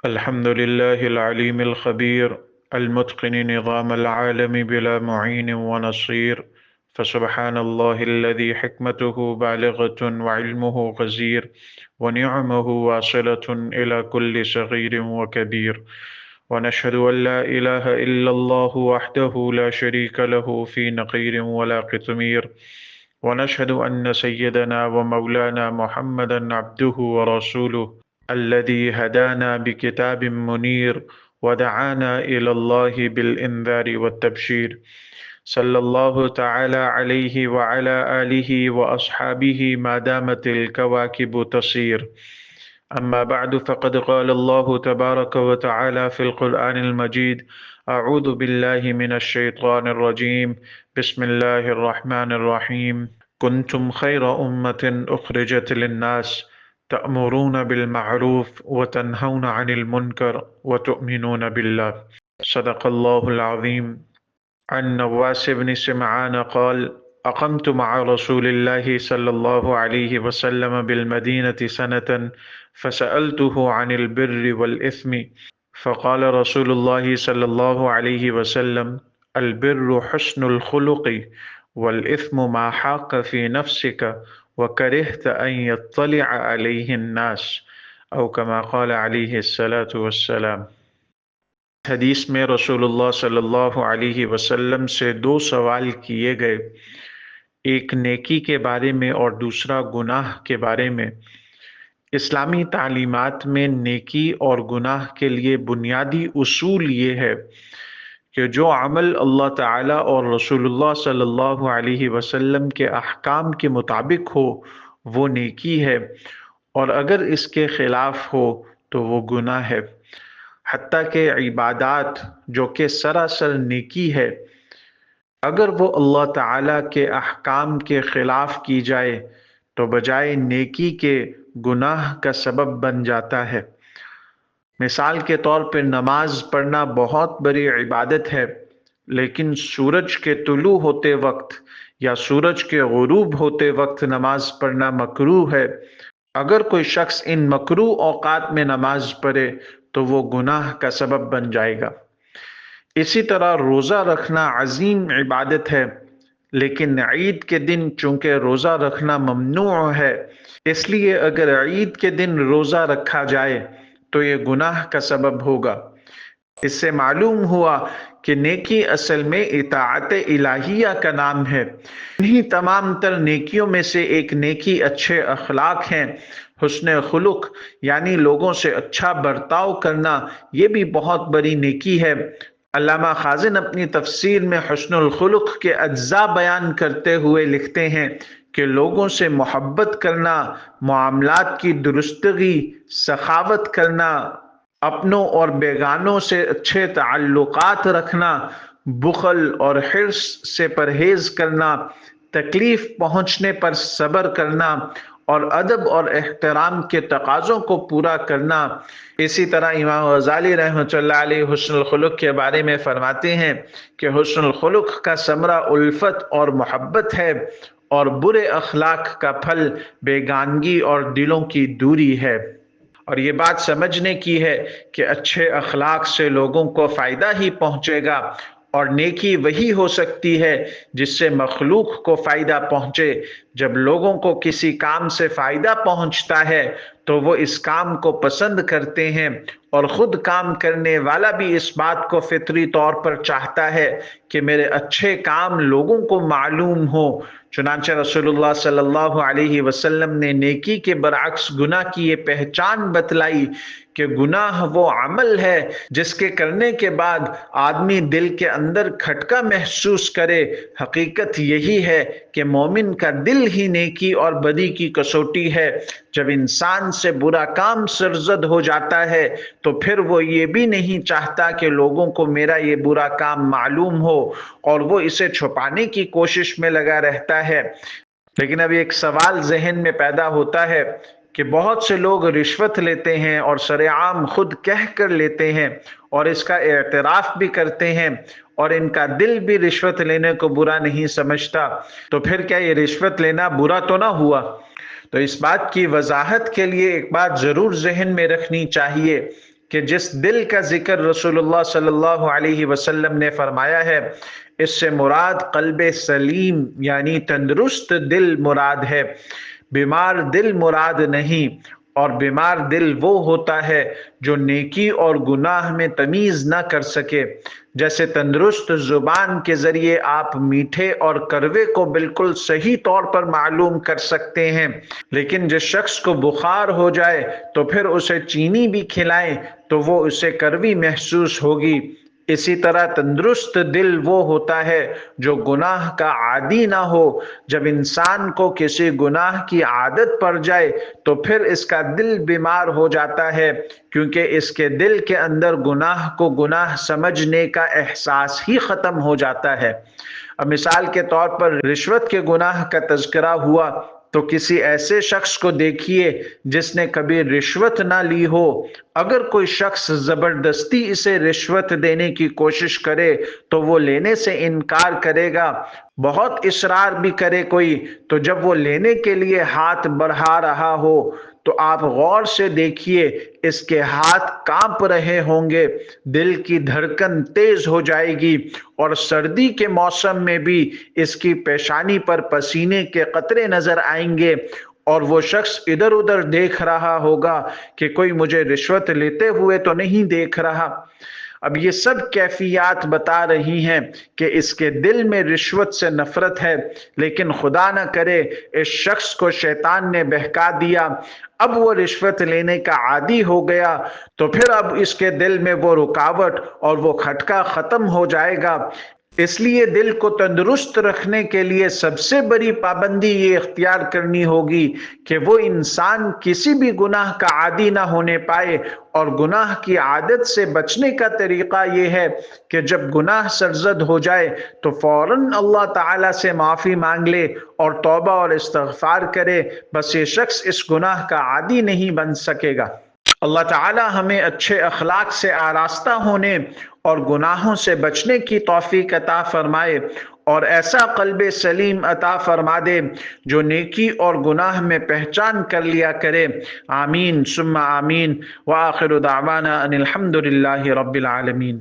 الحمد لله العليم الخبير المتقن نظام العالم بلا معين ونصير. فسبحان الله الذي حكمته بالغة وعلمه غزير ونعمه واصلة إلى كل صغير وكبير. ونشهد أن لا إله إلا الله وحده لا شريك له في نقير ولا قطمير. ونشهد أن سيدنا ومولانا محمدا عبده ورسوله الذي هدانا بكتاب منير ودعانا إلى الله بالإنذار والتبشير. صلى الله تعالى عليه وعلى آله وأصحابه ما دامت الكواكب تسير. أما بعد، فقد قال الله تبارك وتعالى في القرآن المجيد: أعوذ بالله من الشيطان الرجيم. بسم الله الرحمن الرحيم. كنتم خير أمة أخرجت للناس تأمرون بالمعروف وتنهون عن المنكر وتؤمنون بالله. صدق الله العظيم. عن نواس بن سمعان قال: أقمت مع رسول الله صلى الله عليه وسلم بالمدينة سنة، فسألته عن البر والإثم، فقال رسول الله صلى الله عليه وسلم: البر حسن الخلق، والإثم ما حاق في نفسك وكرهت أن يطلع عليه الناس، أو كما قال عليه الصلاة والسلام. حدیث میں رسول اللہ صلی اللہ علیہ وسلم سے دو سوال کیے گئے، ایک نیکی کے بارے میں اور دوسرا گناہ کے بارے میں۔ اسلامی تعلیمات میں نیکی اور گناہ کے لیے بنیادی اصول یہ ہے کہ جو عمل اللہ تعالیٰ اور رسول اللہ صلی اللہ علیہ وسلم کے احکام کے مطابق ہو وہ نیکی ہے، اور اگر اس کے خلاف ہو تو وہ گناہ ہے۔ حتیٰ کہ عبادات جو کہ سراسر نیکی ہے، اگر وہ اللہ تعالیٰ کے احکام کے خلاف کی جائے تو بجائے نیکی کے گناہ کا سبب بن جاتا ہے۔ مثال کے طور پہ نماز پڑھنا بہت بڑی عبادت ہے، لیکن سورج کے طلوع ہوتے وقت یا سورج کے غروب ہوتے وقت نماز پڑھنا مکروہ ہے۔ اگر کوئی شخص ان مکروہ اوقات میں نماز پڑھے تو وہ گناہ کا سبب بن جائے گا۔ اسی طرح روزہ رکھنا عظیم عبادت ہے، لیکن عید کے دن چونکہ روزہ رکھنا ممنوع ہے، اس لیے اگر عید کے دن روزہ رکھا جائے تو یہ گناہ کا سبب ہوگا۔ اس سے معلوم ہوا کہ نیکی اصل میں اطاعت الہیہ کا نام ہے۔ انہی تمام تر نیکیوں میں سے ایک نیکی اچھے اخلاق ہیں۔ حسن خلق یعنی لوگوں سے اچھا برتاؤ کرنا، یہ بھی بہت بڑی نیکی ہے۔ علامہ خازن اپنی تفسیر میں حسن الخلق کے اجزاء بیان کرتے ہوئے لکھتے ہیں کہ لوگوں سے محبت کرنا، معاملات کی درستگی، سخاوت کرنا، اپنوں اور بیگانوں سے اچھے تعلقات رکھنا، بخل اور حرص سے پرہیز کرنا، تکلیف پہنچنے پر صبر کرنا، اور ادب اور احترام کے تقاضوں کو پورا کرنا۔ اسی طرح امام غزالی رحمۃ اللہ علیہ حسن الخلق کے بارے میں فرماتے ہیں کہ حسن الخلق کا ثمرہ الفت اور محبت ہے، اور برے اخلاق کا پھل بیگانگی اور دلوں کی دوری ہے۔ اور یہ بات سمجھنے کی ہے کہ اچھے اخلاق سے لوگوں کو فائدہ ہی پہنچے گا، اور نیکی وہی ہو سکتی ہے جس سے مخلوق کو فائدہ پہنچے۔ جب لوگوں کو کسی کام سے فائدہ پہنچتا ہے تو وہ اس کام کو پسند کرتے ہیں، اور خود کام کرنے والا بھی اس بات کو فطری طور پر چاہتا ہے کہ میرے اچھے کام لوگوں کو معلوم ہو۔ چنانچہ رسول اللہ صلی اللہ علیہ وسلم نے نیکی کے برعکس گناہ کی یہ پہچان بتلائی کہ گناہ وہ عمل ہے جس کے کرنے کے بعد آدمی دل کے اندر کھٹکا محسوس کرے۔ حقیقت یہی ہے کہ مومن کا دل ہی نیکی اور بدی کی کسوٹی ہے۔ جب انسان سے برا کام سرزد ہو جاتا ہے تو پھر وہ یہ بھی نہیں چاہتا کہ لوگوں کو میرا یہ برا کام معلوم ہو، اور وہ اسے چھپانے کی کوشش میں لگا رہتا ہے۔ لیکن اب ایک سوال ذہن میں پیدا ہوتا ہے کہ بہت سے لوگ رشوت لیتے ہیں اور سر عام خود کہہ کر لیتے ہیں اور اس کا اعتراف بھی کرتے ہیں، اور ان کا دل بھی رشوت لینے کو برا نہیں سمجھتا، تو پھر کیا یہ رشوت لینا برا تو نہ ہوا؟ تو اس بات کی وضاحت کے لیے ایک بات ضرور ذہن میں رکھنی چاہیے کہ جس دل کا ذکر رسول اللہ صلی اللہ علیہ وسلم نے فرمایا ہے، اس سے مراد قلب سلیم یعنی تندرست دل مراد ہے، بیمار دل مراد نہیں۔ اور بیمار دل وہ ہوتا ہے جو نیکی اور گناہ میں تمیز نہ کر سکے۔ جیسے تندرست زبان کے ذریعے آپ میٹھے اور کڑوے کو بالکل صحیح طور پر معلوم کر سکتے ہیں، لیکن جس شخص کو بخار ہو جائے تو پھر اسے چینی بھی کھلائیں تو وہ اسے کڑوی محسوس ہوگی۔ اسی طرح تندرست دل وہ ہوتا ہے جو گناہ کا عادی نہ ہو۔ جب انسان کو کسی گناہ کی عادت پڑ جائے تو پھر اس کا دل بیمار ہو جاتا ہے، کیونکہ اس کے دل کے اندر گناہ کو گناہ سمجھنے کا احساس ہی ختم ہو جاتا ہے۔ اب مثال کے طور پر رشوت کے گناہ کا تذکرہ ہوا تو کسی ایسے شخص کو دیکھیے جس نے کبھی رشوت نہ لی ہو، اگر کوئی شخص زبردستی اسے رشوت دینے کی کوشش کرے تو وہ لینے سے انکار کرے گا، بہت اصرار بھی کرے کوئی تو جب وہ لینے کے لیے ہاتھ بڑھا رہا ہو تو آپ غور سے دیکھیے اس کے ہاتھ کانپ رہے ہوں گے، دل کی دھڑکن تیز ہو جائے گی، اور سردی کے موسم میں بھی اس کی پیشانی پر پسینے کے قطرے نظر آئیں گے، اور وہ شخص ادھر ادھر دیکھ رہا ہوگا کہ کوئی مجھے رشوت لیتے ہوئے تو نہیں دیکھ رہا۔ اب یہ سب کیفیات بتا رہی ہیں کہ اس کے دل میں رشوت سے نفرت ہے، لیکن خدا نہ کرے اس شخص کو شیطان نے بہکا دیا، اب وہ رشوت لینے کا عادی ہو گیا تو پھر اب اس کے دل میں وہ رکاوٹ اور وہ کھٹکا ختم ہو جائے گا۔ اس لیے دل کو تندرست رکھنے کے لیے سب سے بڑی پابندی یہ اختیار کرنی ہوگی کہ وہ انسان کسی بھی گناہ کا عادی نہ ہونے پائے، اور گناہ کی عادت سے بچنے کا طریقہ یہ ہے کہ جب گناہ سرزد ہو جائے تو فوراً اللہ تعالیٰ سے معافی مانگ لے اور توبہ اور استغفار کرے، بس یہ شخص اس گناہ کا عادی نہیں بن سکے گا۔ اللہ تعالی ہمیں اچھے اخلاق سے آراستہ ہونے اور گناہوں سے بچنے کی توفیق عطا فرمائے، اور ایسا قلب سلیم عطا فرما دے جو نیکی اور گناہ میں پہچان کر لیا کرے۔ آمین ثم آمین، وآخر دعوانا ان الحمد للہ رب العالمین۔